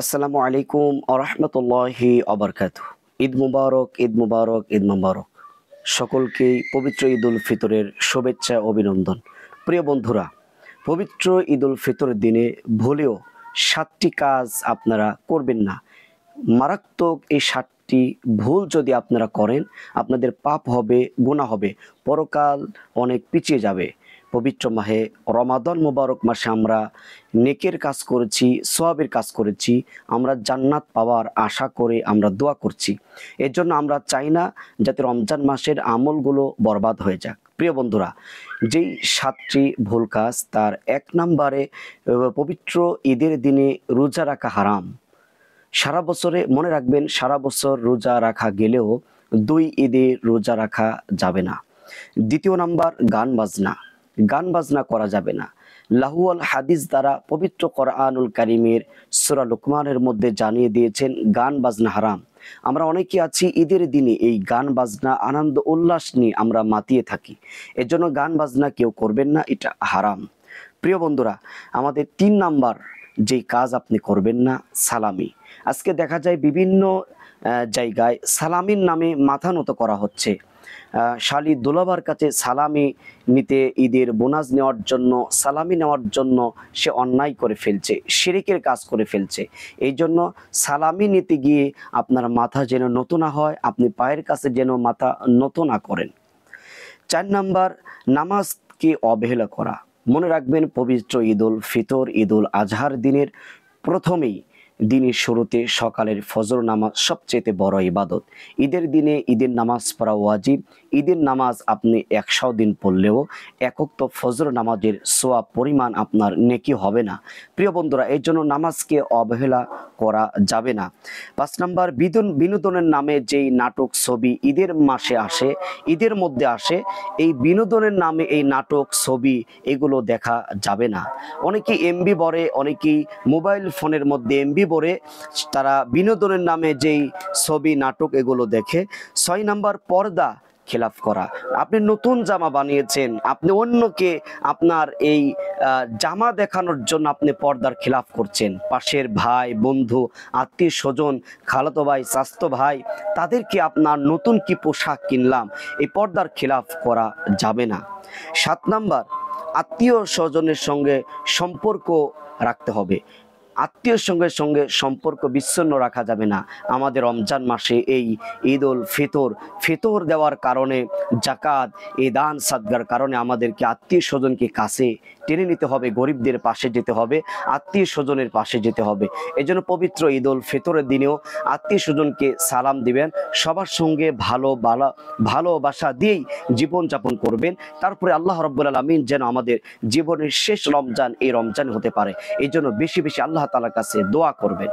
আসসালামু আলাইকুম আরহামতুল্লাহি আবরকাতুহ। ঈদ মুবারক, ঈদ মুবারক, ঈদ মুবারক। সকলকেই পবিত্র ঈদ উল ফিতরের শুভেচ্ছা অভিনন্দন। প্রিয় বন্ধুরা, পবিত্র ঈদ উল ফিতরের দিনে ভুলেও 7টি কাজ আপনারা করবেন না। মারাত্মক এই 7টি ভুল যদি আপনারা করেন, আপনাদের পাপ হবে, গুনাহ হবে, পরকাল অনেক পিছিয়ে যাবে। পবিত্র মাহে রমাদান মুবারক মাসে আমরা নেকের কাজ করেছি, সওয়াবের কাজ করেছি, আমরা জান্নাত পাওয়ার আশা করে আমরা দোয়া করছি। এর জন্য আমরা চাই না যাতে রমজান মাসের আমলগুলো বরবাদ হয়ে যাক। প্রিয় বন্ধুরা, যেই 7টি ভুল কাজ, তার 1 নম্বরে পবিত্র ঈদের দিনে রোজা রাখা হারাম। সারা বছরে মনে রাখবেন, সারা বছর রোজা রাখা গেলেও 2 ঈদে রোজা রাখা যাবে না। দ্বিতীয় নাম্বার, গান বাজনা করা যাবে না। লাহুয়াল হাদিস দ্বারা পবিত্র কোরআনুল কারীমের সূরা লুকমানের মধ্যে জানিয়ে দিয়েছেন গান বাজনা হারাম। আমরা অনেকে আছি ঈদের দিনে এই গান বাজনা আনন্দ উল্লাস নিয়ে আমরা মাতিয়ে থাকি। এর জন্য গান বাজনা কেউ করবেন না, এটা হারাম। প্রিয় বন্ধুরা, আমাদের 3 নাম্বার যেই কাজ আপনি করবেন না, সালামি। আজকে দেখা যায় বিভিন্ন জায়গায় সালামির নামে মাথা নত করা হচ্ছে। শালি দুলাভার কাছে সালামি নিতে, ঈদের বোনাস নেওয়ার জন্য, সালামি নেওয়ার জন্য সে অন্যায় করে ফেলছে, শিরকের কাজ করে ফেলছে। এই জন্য সালামি নিতে গিয়ে আপনার মাথা যেন নত না হয়, আপনি পায়ের কাছে যেন মাথা নত না করেন। 4 নাম্বার, নামাজকে অবহেলা করা। মনে রাখবেন, পবিত্র ঈদ উল ফিতর, ঈদ উল আজহার দিনের প্রথমেই, দিনের শুরুতে সকালের ফজর নামাজ সবচেয়ে বড় ইবাদত। ঈদের দিনে ঈদের নামাজ পড়া ওয়াজিব। ঈদের নামাজ আপনি 100 দিন পড়লেও একক তো ফজর নামাজের সোয়াব পরিমাণ আপনার নেকি হবে না। প্রিয় বন্ধুরা, এর জন্য নামাজকে অবহেলা করা যাবে না। 5 নাম্বার, বিনোদনের নামে যেই নাটক ছবি ঈদের মাসে আসে, ঈদের মধ্যে আসে, এই বিনোদনের নামে এই নাটক ছবি এগুলো দেখা যাবে না। অনেকেই এমবি ভরে, অনেকেই মোবাইল ফোনের মধ্যে এমবি ভরে তারা বিনোদনের নামে যেই ছবি নাটক এগুলো দেখে। 6 নাম্বার, পর্দা খেলাফ করা। আপনি নতুন জামা বানিয়েছেন, আপনি অন্যকে আপনার এই জামা দেখানোর জন্য আপনি পর্দার খেলাফ করছেন। পাশের ভাই, বন্ধু, আত্মীয় স্বজন, খালাতো ভাই, চাচাতো ভাই, তাদেরকে আপনার নতুন কি পোশাক কিনলাম, এই পর্দার খেলাফ করা যাবে না। 7 নাম্বার, আত্মীয় স্বজনের সঙ্গে সম্পর্ক রাখতে হবে। আত্মীয় সঙ্গে সম্পর্ক বিচ্ছিন্ন রাখা যাবে না। আমাদের রমজান মাসে এই ঈদ উল ফিতর দেওয়ার কারণে, জাকাত, এই দান সাদগার কারণে আমাদেরকে আত্মীয় স্বজনকে কাছে টেনে নিতে হবে, গরিবদের পাশে যেতে হবে, আত্মীয় স্বজনের পাশে যেতে হবে। এই জন্য পবিত্র ঈদ উল ফিতরের দিনেও আত্মীয় স্বজনকে সালাম দিবেন, সবার সঙ্গে ভালোবাসা দিয়েই জীবনযাপন করবেন। তারপরে আল্লাহ রাব্বুল আলামিন যেন আমাদের জীবনের শেষ রমজান এই রমজান হতে পারে, এই জন্য বেশি বেশি আল্লাহ তাআলার কাছে দোয়া করবেন।